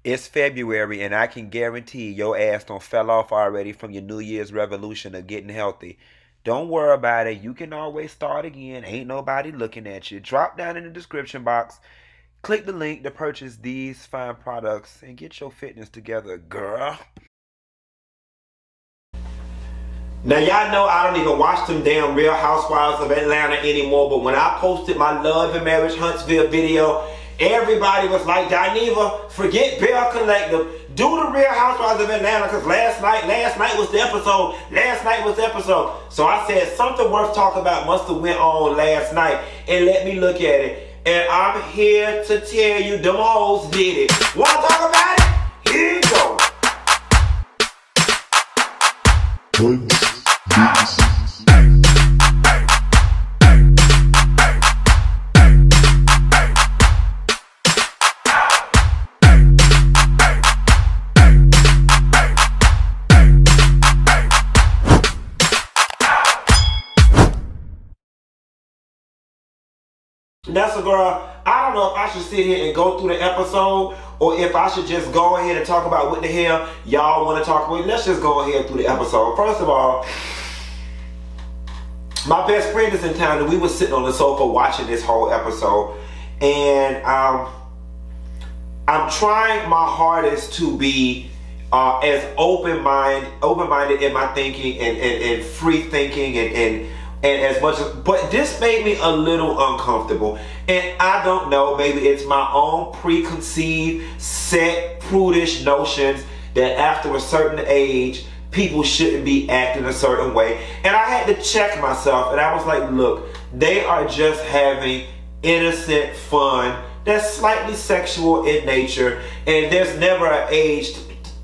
It's February, and I can guarantee your ass don't fell off already from your New Year's revolution of getting healthy. Don't worry about it. You can always start again. Ain't nobody looking at you. Drop down in the description box. Click the link to purchase these fine products and get your fitness together, girl. Now, y'all know I don't even watch them damn Real Housewives of Atlanta anymore, but when I posted my Love and Marriage Huntsville video, everybody was like, Dineva, forget Bell Collective. Do the Real Housewives of Atlanta, because last night was the episode. So I said something worth talking about must have went on last night, and let me look at it. And I'm here to tell you them hoes did it. Want to talk about it? Here you go. Now, so girl, I don't know if I should sit here and go through the episode or if I should just go ahead and talk about what the hell y'all want to talk about. Let's just go ahead through the episode. First of all, my best friend is in town and we were sitting on the sofa watching this whole episode, and I'm trying my hardest to be as open-minded in my thinking and free thinking and as much as, but this made me a little uncomfortable. And I don't know, maybe it's my own preconceived, set, prudish notions that after a certain age, people shouldn't be acting a certain way. And I had to check myself, and I was like, look, they are just having innocent fun that's slightly sexual in nature, and there's never an age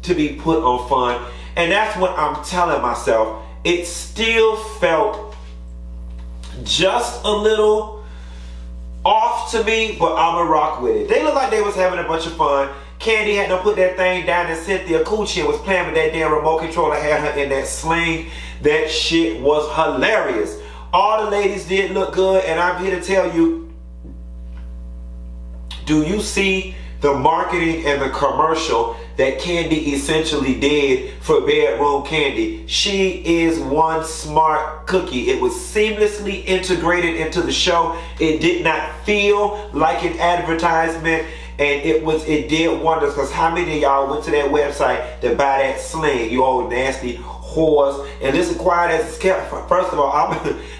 to be put on fun. And that's what I'm telling myself. It still felt just a little off to me, but I'ma rock with it. They look like they was having a bunch of fun. Candy had to put that thing down, and Cynthia coochie and was playing with that damn remote controller, had her in that sling. That shit was hilarious. All the ladies did look good, and I'm here to tell you, do you see the marketing and the commercial that Candy essentially did for Bedroom Candy? She is one smart cookie. It was seamlessly integrated into the show. It did not feel like an advertisement, and it did wonders, because how many of y'all went to that website to buy that sling, you old nasty whores? And listen, quiet as it's kept. First of all,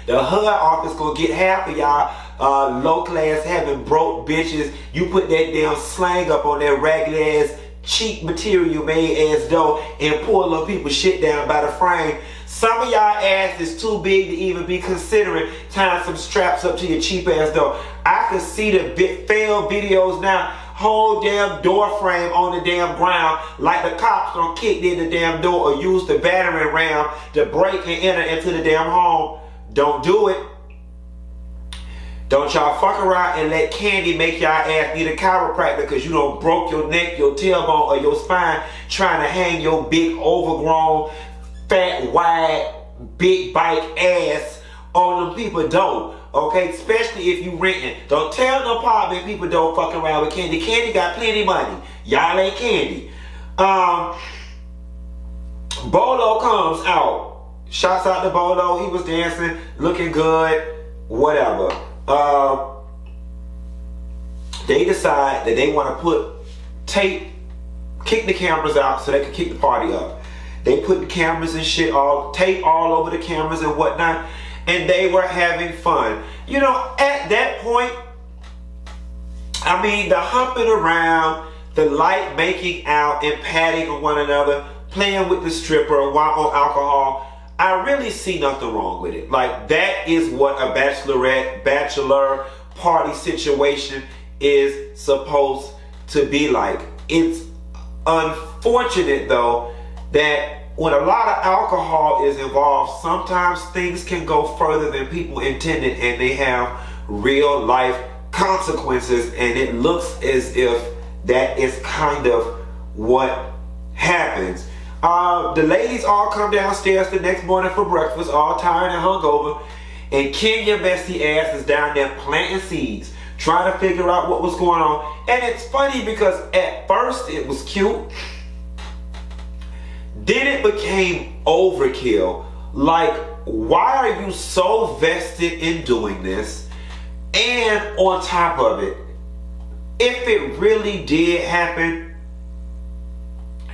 the HUD office gonna get half of y'all low class having broke bitches. You put that damn slang up on that ragged ass cheap material made as dough and pull little people shit down by the frame. Some of y'all ass is too big to even be considering tying some straps up to your cheap ass dough. I can see the failed videos now. Whole damn door frame on the damn ground, like the cops don't kick in the damn door or use the battering ram to break and enter into the damn home. Don't do it. Don't y'all fuck around and let Candy make y'all ass need a chiropractor because you done broke your neck, your tailbone, or your spine trying to hang your big, overgrown, fat, wide, big bike ass on them people. Don't. Okay? Especially if you renting. Don't tell no apartment people don't fuck around with Candy. Candy got plenty of money. Y'all ain't Candy. Bolo comes out. Shouts out to Bolo. He was dancing, looking good, whatever. They decide that they want to put tape, kick the cameras out so they can kick the party up. They put the cameras and shit, tape all over the cameras and whatnot, and they were having fun. You know, at that point, I mean, the humping around, the light making out and patting on one another, playing with the stripper while on alcohol, I really see nothing wrong with it. Like, that is what a bachelor party situation is supposed to be like. It's unfortunate, though, that when a lot of alcohol is involved, sometimes things can go further than people intended, and they have real life consequences, and it looks as if that is kind of what happens. The ladies all come downstairs the next morning for breakfast, all tired and hungover, and Kenya messy ass is down there planting seeds, trying to figure out what was going on. And it's funny because at first it was cute. Then it became overkill. Like, why are you so vested in doing this? And on top of it, if it really did happen,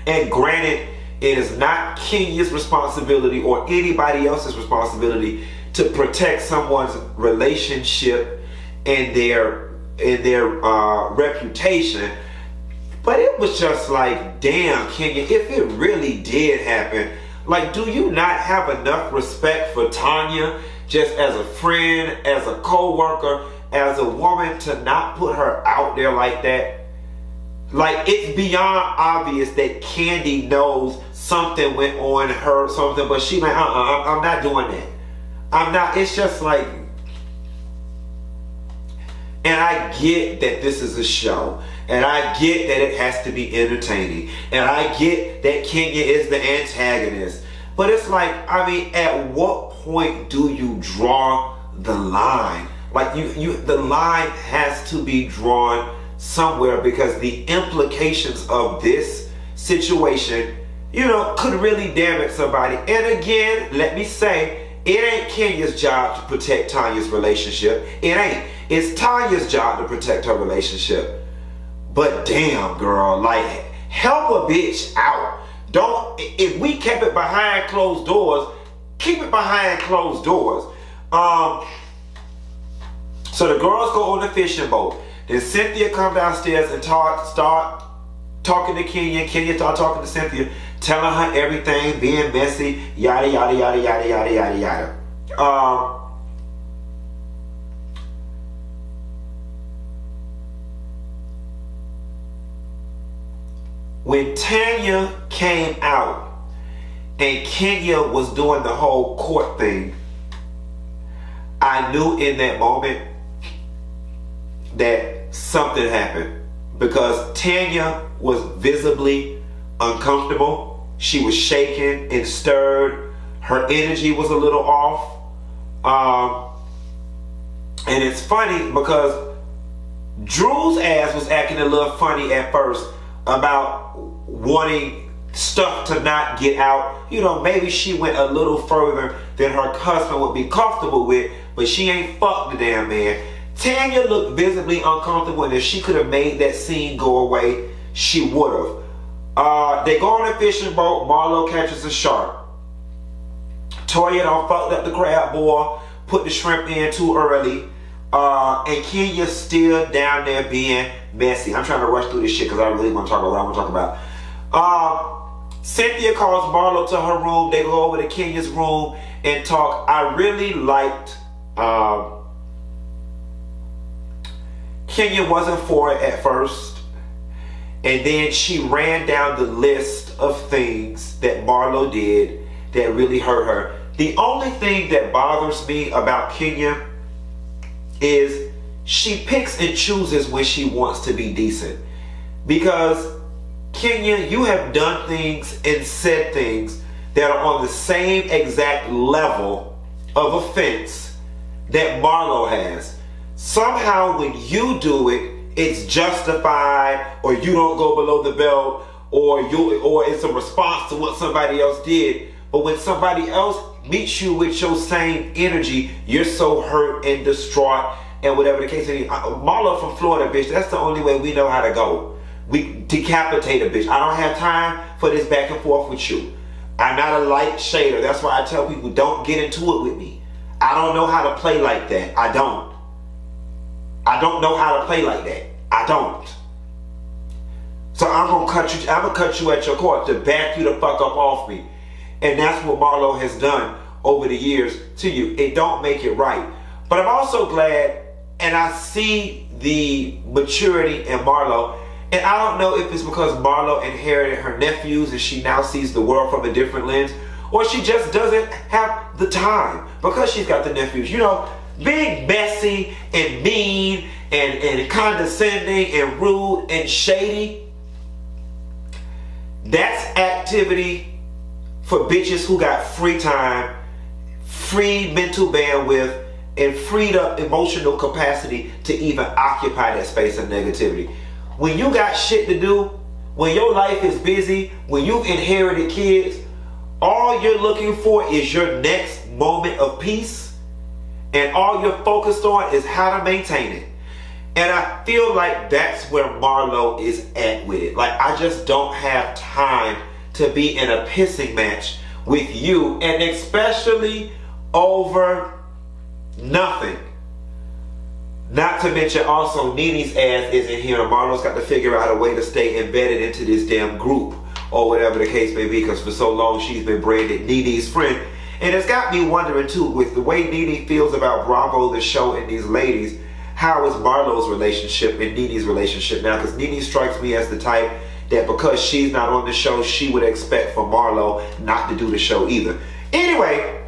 and granted, it is not Kenya's responsibility or anybody else's responsibility to protect someone's relationship and their reputation. But it was just like, damn, Kenya, if it really did happen, like, do you not have enough respect for Tanya just as a friend, as a co-worker, as a woman, to not put her out there like that? Like, it's beyond obvious that Candy knows something went on her, something, but she like, I'm not doing that. I'm not. It's just like, and I get that this is a show, and I get that it has to be entertaining, and I get that Kenya is the antagonist, but it's like, I mean, at what point do you draw the line? Like, the line has to be drawn somewhere, because the implications of this situation, you know, could really damage somebody. And again, let me say, it ain't Kenya's job to protect Tanya's relationship. It ain't. It's Tanya's job to protect her relationship. But damn, girl, like, help a bitch out. Don't, if we kept it behind closed doors, keep it behind closed doors. So the girls go on the fishing boat. Then Cynthia come downstairs and start talking to Kenya. Kenya start talking to Cynthia, telling her everything, being messy, yada, yada, yada, yada, yada, yada, yada. When Tanya came out and Kenya was doing the whole court thing, I knew in that moment that something happened, because Tanya was visibly uncomfortable. She was shaking and stirred. Her energy was a little off. And it's funny because Drew's ass was acting a little funny at first about wanting stuff to not get out. You know, maybe she went a little further than her husband would be comfortable with, but she ain't fucked the damn man. Tanya looked visibly uncomfortable, and if she could have made that scene go away, she would have. They go on a fishing boat. Marlo catches a shark. Toya done fucked up the crab boil, put the shrimp in too early, and Kenya's still down there being messy. I'm trying to rush through this shit because I really want to talk about what I want to talk about. Cynthia calls Marlo to her room. They go over to Kenya's room and talk. I really liked... Kenya wasn't for it at first, and then she ran down the list of things that Marlo did that really hurt her. The only thing that bothers me about Kenya is she picks and chooses when she wants to be decent. Because Kenya, you have done things and said things that are on the same exact level of offense that Marlo has. Somehow when you do it, it's justified, or you don't go below the belt, or it's a response to what somebody else did. But when somebody else meets you with your same energy, you're so hurt and distraught and whatever the case may be. Marlo from Florida, bitch, that's the only way we know how to go. We decapitate a bitch. I don't have time for this back and forth with you. I'm not a light shader. That's why I tell people, don't get into it with me. I don't know how to play like that. I don't know how to play like that. I don't. So I'm gonna cut you at your core to back you the fuck up off me. And that's what Marlo has done over the years to you. It don't make it right. But I'm also glad, and I see the maturity in Marlo. And I don't know if it's because Marlo inherited her nephews and she now sees the world from a different lens, or she just doesn't have the time because she's got the nephews. You know, being messy and mean and condescending and rude and shady, that's activity for bitches who got free time, free mental bandwidth, and freed up emotional capacity to even occupy that space of negativity. When you got shit to do, when your life is busy, when you've inherited kids, all you're looking for is your next moment of peace, and all you're focused on is how to maintain it. And I feel like that's where Marlo is at with it. Like, I just don't have time to be in a pissing match with you, and especially over nothing. Not to mention also Nene's ass isn't here, and Marlo's got to figure out a way to stay embedded into this damn group, or whatever the case may be, because for so long she's been branded Nene's friend. And it's got me wondering too, with the way Nene feels about Bravo, the show, and these ladies, how is Marlo's relationship and Nene's relationship now? Because Nene strikes me as the type that because she's not on the show, she would expect for Marlo not to do the show either. Anyway,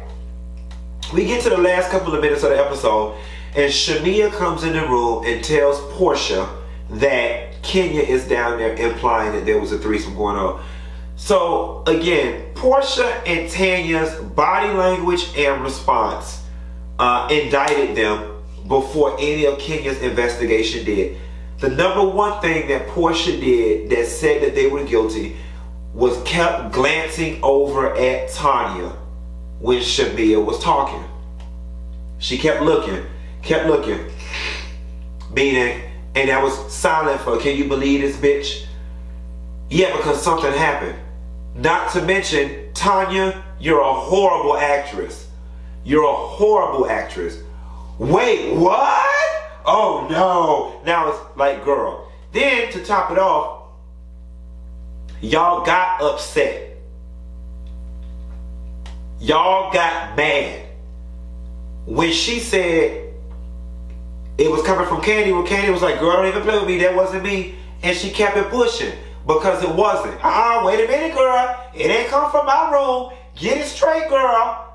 we get to the last couple of minutes of the episode, and Shamia comes in the room and tells Porsha that Kenya is down there, implying that there was a threesome going on. So again, Porsha and Tanya's body language and response indicted them before any of Kenya's investigation did. The number one thing that Porsha did that said that they were guilty was kept glancing over at Tanya when Shamia was talking. She kept looking, meaning, and that was silent for, can you believe this bitch? Yeah, because something happened. Not to mention, Tanya, you're a horrible actress. You're a horrible actress. Wait, what? Oh no. Now it's like, girl. Then to top it off, y'all got upset. Y'all got mad when she said it was coming from Candy, when Candy was like, girl, don't even play with me, that wasn't me. And she kept it pushing because it wasn't. Wait a minute, girl. It ain't come from my room. Get it straight, girl.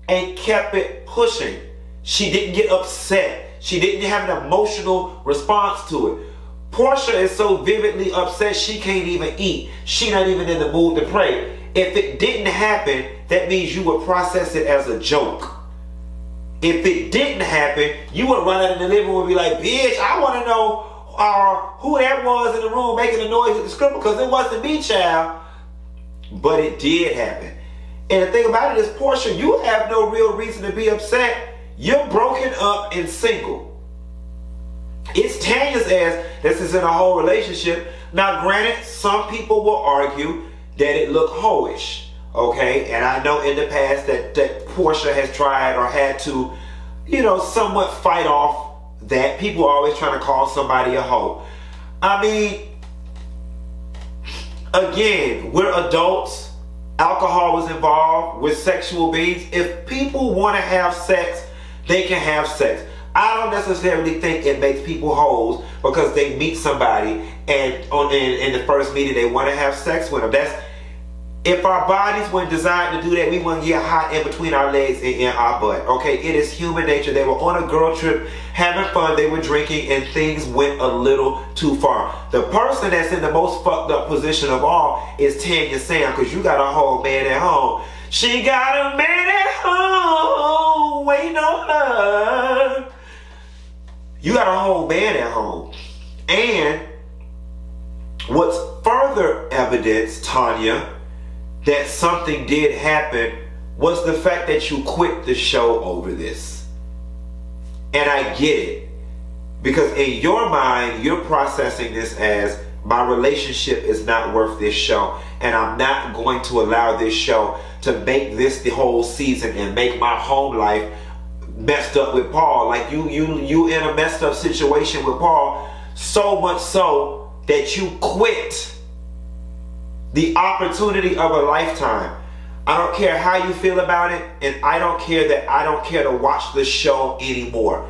And kept it pushing. She didn't get upset. She didn't have an emotional response to it. Porsha is so vividly upset she can't even eat. She not even in the mood to pray. If it didn't happen, that means you would process it as a joke. If it didn't happen, you would run out in the living room and be like, bitch, I want to know who that was in the room making a noise with the script, because it wasn't me, child. But it did happen. And the thing about it is, Porsha, you have no real reason to be upset. You're broken up and single. It's Tanya's ass that's in a whole relationship. Now, granted, some people will argue that it looked hoish. Okay, and I know in the past that Porsha has tried or had to, somewhat fight off that. People are always trying to call somebody a hoe. I mean, again, we're adults. Alcohol was involved. We're sexual beings. If people want to have sex, they can have sex. I don't necessarily think it makes people hoes because they meet somebody and in the first meeting they want to have sex with them. If our bodies weren't designed to do that, we wouldn't get hot in between our legs and in our butt. Okay, it is human nature. They were on a girl trip, having fun, they were drinking, and things went a little too far. The person that's in the most fucked up position of all is Tanya Sam, because you got a whole man at home. She got a man at home waiting on her. You got a whole man at home. And what's further evidence, Tanya, that something did happen was the fact that you quit the show over this. And I get it. Because in your mind, you're processing this as, my relationship is not worth this show. And I'm not going to allow this show to make this the whole season and make my home life messed up with Paul. Like you in a messed up situation with Paul, so much so that you quit the opportunity of a lifetime. I don't care how you feel about it, and I don't care that I don't care to watch the show anymore.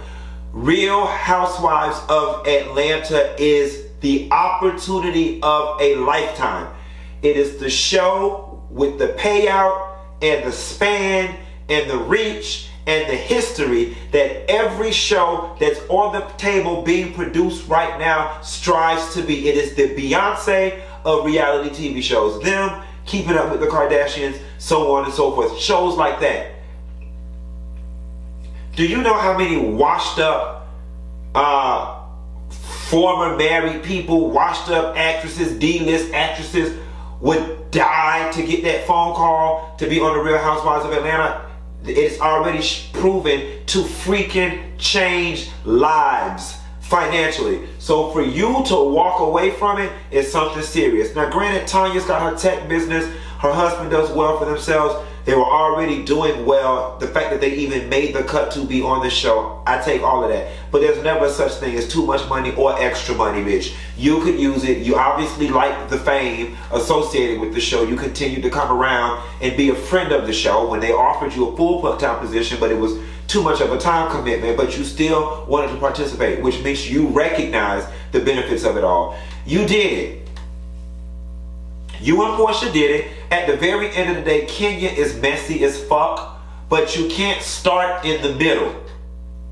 Real Housewives of Atlanta is the opportunity of a lifetime. It is the show with the payout and the span and the reach and the history that every show that's on the table being produced right now strives to be. It is the Beyonce of reality TV shows. Them, Keeping Up with the Kardashians, so on and so forth. Shows like that. Do you know how many washed up former married people, washed up actresses, D-list actresses would die to get that phone call to be on the Real Housewives of Atlanta? It's already proven to freaking change lives financially. So for you to walk away from it is something serious. Now granted, Tanya's got her tech business. Her husband does well for themselves. They were already doing well. The fact that they even made the cut to be on the show, I take all of that. But there's never such thing as too much money or extra money, bitch. You could use it. You obviously like the fame associated with the show. You continue to come around and be a friend of the show when they offered you a full-time position, but it was too much of a time commitment, but you still wanted to participate, which makes you recognize the benefits of it all. You did it. You and Porsha did it. At the very end of the day, Kenya is messy as fuck, but you can't start in the middle.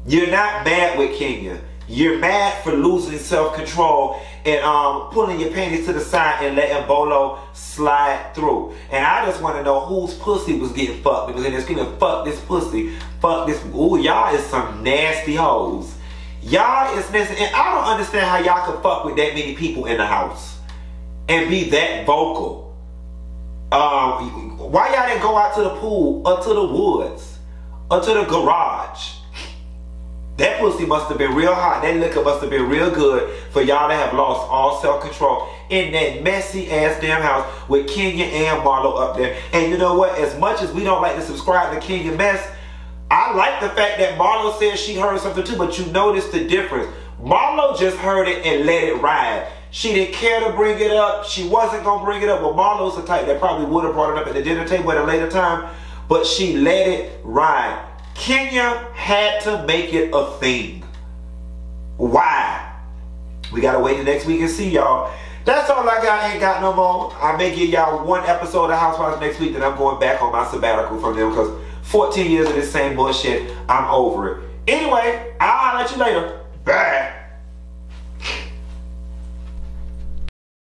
You're not mad with Kenya. You're mad for losing self-control and pulling your panties to the side and letting Bolo slide through. And I just want to know whose pussy was getting fucked. Because they're screaming, fuck this pussy, fuck this. Ooh, y'all is some nasty hoes. Y'all is nasty. And I don't understand how y'all can fuck with that many people in the house and be that vocal. Why y'all didn't go out to the pool or to the woods or to the garage? That pussy must have been real hot. That liquor must have been real good for y'all to have lost all self-control in that messy ass damn house with Kenya and Marlo up there. And you know what? As much as we don't like to subscribe to Kenya mess, I like the fact that Marlo said she heard something too, but you notice the difference. Marlo just heard it and let it ride. She didn't care to bring it up. She wasn't going to bring it up. But Marlo's the type that probably would have brought it up at the dinner table at a later time. But she let it ride. Kenya had to make it a thing. Why? We got to wait the next week and see, y'all. That's all I got. I ain't got no more. I may give y'all one episode of Housewives next week. Then I'm going back on my sabbatical from them. Because 14 years of this same bullshit, I'm over it. Anyway, I'll let you later. Bye.